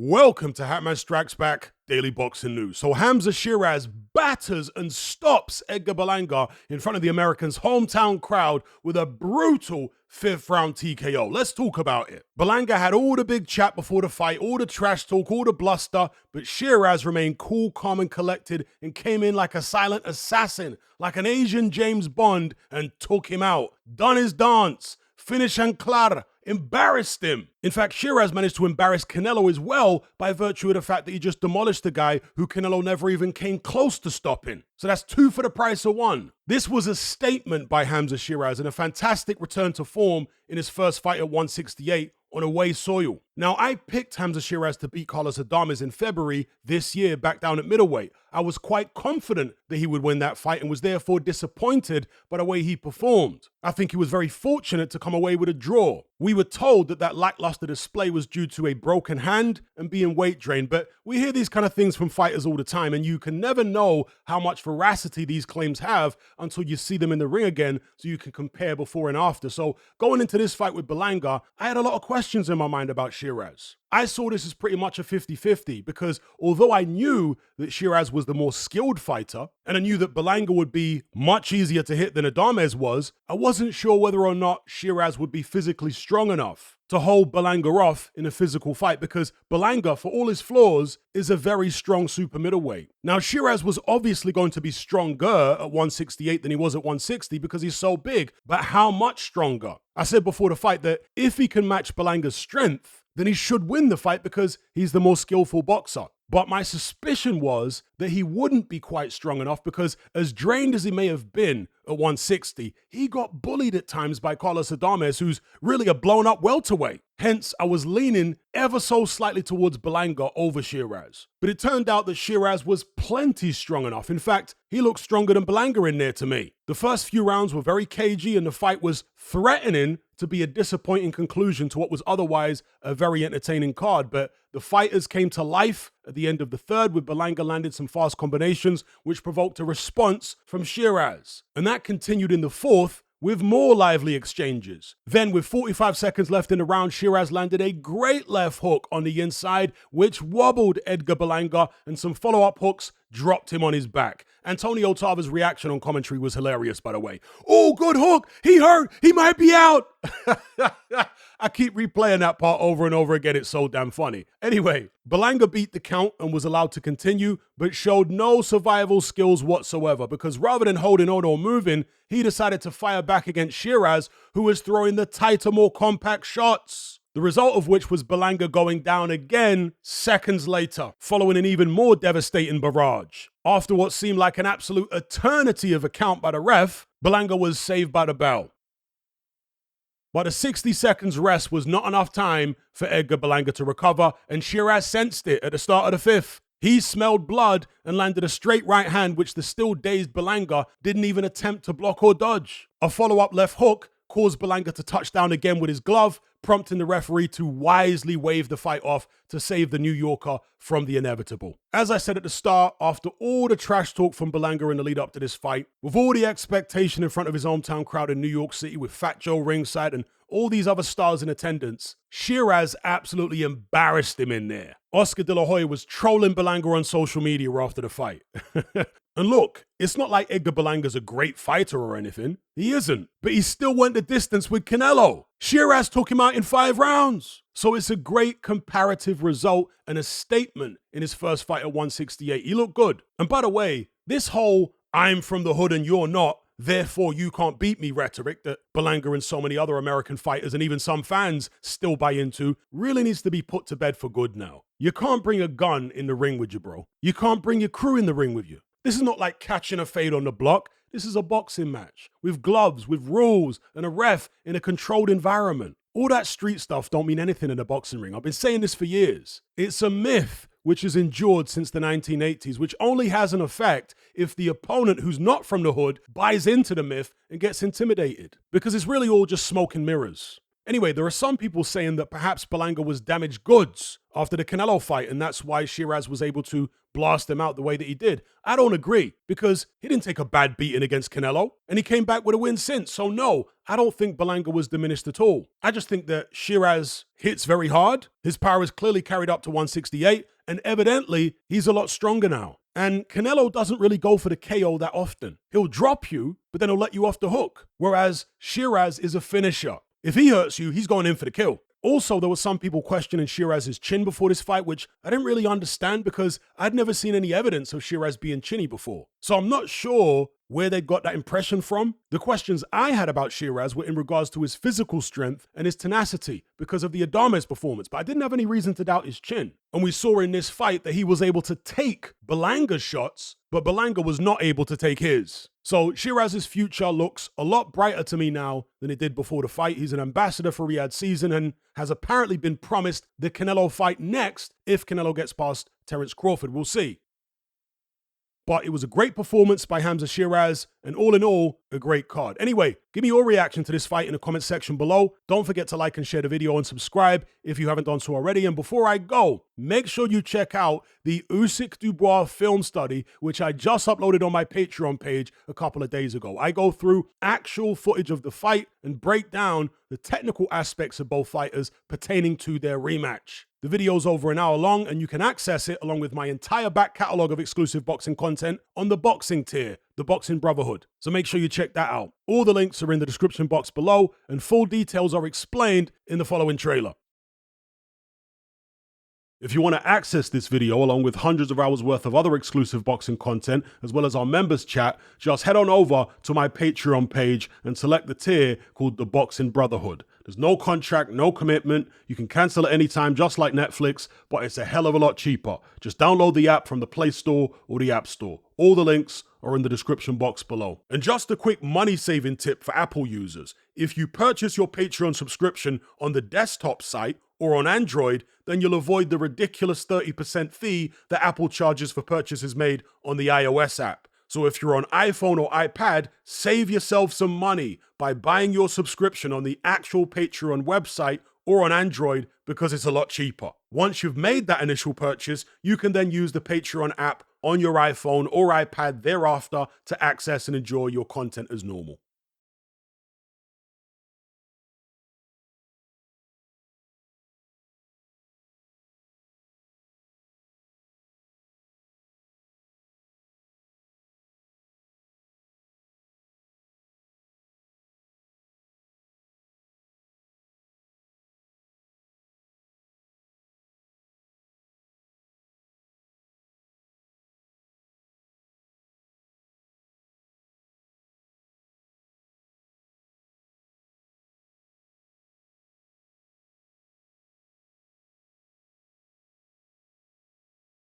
Welcome to Hatman Strikes Back Daily Boxing News. So Hamzah Sheeraz batters and stops Edgar Berlanga in front of the American's hometown crowd with a brutal fifth round TKO. Let's talk about it. Berlanga had all the big chat before the fight, all the trash talk, all the bluster, but Shiraz remained cool, calm, and collected and came in like a silent assassin, like an Asian James Bond, and took him out. Done his dance. Finish and clar. Embarrassed him. In fact, Shiraz managed to embarrass Canelo as well by virtue of the fact that he just demolished the guy who Canelo never even came close to stopping. So that's 2 for the price of 1. This was a statement by Hamzah Sheeraz and a fantastic return to form in his first fight at 168 on away soil. Now, I picked Hamzah Sheeraz to beat Carlos Adames in February this year back down at middleweight. I was quite confident that he would win that fight and was therefore disappointed by the way he performed. I think he was very fortunate to come away with a draw. We were told that lackluster display was due to a broken hand and being weight drained, but we hear these kind of things from fighters all the time, and you can never know how much veracity these claims have until you see them in the ring again, so you can compare before and after. So going into this fight with Berlanga, I had a lot of questions in my mind about Shiraz. I saw this as pretty much a 50-50 because although I knew that Shiraz was the more skilled fighter, and I knew that Berlanga would be much easier to hit than Adames was, I wasn't sure whether or not Shiraz would be physically strong enough to hold Berlanga off in a physical fight, because Berlanga, for all his flaws, is a very strong super middleweight. Now, Shiraz was obviously going to be stronger at 168 than he was at 160 because he's so big, but how much stronger? I said before the fight that if he can match Berlanga's strength, then he should win the fight because he's the more skillful boxer. But my suspicion was that he wouldn't be quite strong enough because as drained as he may have been at 160, he got bullied at times by Carlos Adames, who's really a blown-up welterweight. Hence, I was leaning ever so slightly towards Berlanga over Shiraz. But it turned out that Shiraz was plenty strong enough. In fact, he looked stronger than Berlanga in there to me. The first few rounds were very cagey and the fight was threatening to be a disappointing conclusion to what was otherwise a very entertaining card. But the fighters came to life at the end of the third, with Berlanga landed some fast combinations, which provoked a response from Shiraz. And that continued in the fourth, with more lively exchanges. Then, with 45 seconds left in the round, Shiraz landed a great left hook on the inside, which wobbled Edgar Berlanga, and some follow-up hooks dropped him on his back. Antonio Tarver's reaction on commentary was hilarious, by the way. Oh, good hook! He hurt! He might be out! I keep replaying that part over and over again. It's so damn funny. Anyway, Berlanga beat the count and was allowed to continue, but showed no survival skills whatsoever because rather than holding on or moving, he decided to fire back against Shiraz, who was throwing the tighter, more compact shots. The result of which was Berlanga going down again seconds later, following an even more devastating barrage. After what seemed like an absolute eternity of a count by the ref, Berlanga was saved by the bell. But a 60 seconds rest was not enough time for Edgar Berlanga to recover, and Shiraz sensed it at the start of the fifth. He smelled blood and landed a straight right hand, which the still dazed Berlanga didn't even attempt to block or dodge. A follow-up left hook caused Berlanga to touch down again with his glove, prompting the referee to wisely wave the fight off to save the New Yorker from the inevitable. As I said at the start, after all the trash talk from Berlanga in the lead up to this fight, with all the expectation in front of his hometown crowd in New York City, with Fat Joe ringside and all these other stars in attendance, Shiraz absolutely embarrassed him in there. Oscar De La Hoya was trolling Berlanga on social media after the fight. And look, it's not like Edgar Berlanga's a great fighter or anything. He isn't. But he still went the distance with Canelo. Shiraz took him out in 5 rounds. So it's a great comparative result and a statement in his first fight at 168. He looked good. And by the way, this whole "I'm from the hood and you're not, therefore you can't beat me" rhetoric that Berlanga and so many other American fighters and even some fans still buy into really needs to be put to bed for good now. You can't bring a gun in the ring with you, bro. You can't bring your crew in the ring with you. This is not like catching a fade on the block. This is a boxing match with gloves, with rules, and a ref in a controlled environment. All that street stuff don't mean anything in a boxing ring. I've been saying this for years. It's a myth which has endured since the 1980s, which only has an effect if the opponent who's not from the hood buys into the myth and gets intimidated. Because it's really all just smoke and mirrors. Anyway, there are some people saying that perhaps Berlanga was damaged goods after the Canelo fight, and that's why Shiraz was able to blast him out the way that he did. I don't agree, because he didn't take a bad beating against Canelo, and he came back with a win since. So no, I don't think Berlanga was diminished at all. I just think that Shiraz hits very hard. His power is clearly carried up to 168, and evidently he's a lot stronger now. And Canelo doesn't really go for the KO that often. He'll drop you, but then he'll let you off the hook. Whereas Shiraz is a finisher. If he hurts you, he's going in for the kill. Also, there were some people questioning Shiraz's chin before this fight, which I didn't really understand because I'd never seen any evidence of Shiraz being chinny before. So I'm not sure where they got that impression from. The questions I had about Shiraz were in regards to his physical strength and his tenacity because of the Adames performance, but I didn't have any reason to doubt his chin. And we saw in this fight that he was able to take Berlanga's shots, but Berlanga was not able to take his. So Shiraz's future looks a lot brighter to me now than it did before the fight. He's an ambassador for Riyadh season and has apparently been promised the Canelo fight next if Canelo gets past Terence Crawford. We'll see. But it was a great performance by Hamzah Sheeraz, and all in all, a great card. Anyway, give me your reaction to this fight in the comment section below. Don't forget to like and share the video and subscribe if you haven't done so already. And before I go, make sure you check out the Usyk Dubois film study, which I just uploaded on my Patreon page a couple of days ago. I go through actual footage of the fight and break down the technical aspects of both fighters pertaining to their rematch. The video's over an hour long, and you can access it along with my entire back catalogue of exclusive boxing content on the boxing tier, the Boxing Brotherhood. So make sure you check that out. All the links are in the description box below, and full details are explained in the following trailer. If you want to access this video along with hundreds of hours worth of other exclusive boxing content, as well as our members chat, just head on over to my Patreon page and select the tier called the Boxing Brotherhood. There's no contract, no commitment. You can cancel at any time, just like Netflix, but it's a hell of a lot cheaper. Just download the app from the Play Store or the App Store. All the links are in the description box below. And just a quick money-saving tip for Apple users. If you purchase your Patreon subscription on the desktop site or on Android, then you'll avoid the ridiculous 30% fee that Apple charges for purchases made on the iOS app. So if you're on iPhone or iPad, save yourself some money by buying your subscription on the actual Patreon website or on Android because it's a lot cheaper. Once you've made that initial purchase, you can then use the Patreon app on your iPhone or iPad thereafter to access and enjoy your content as normal.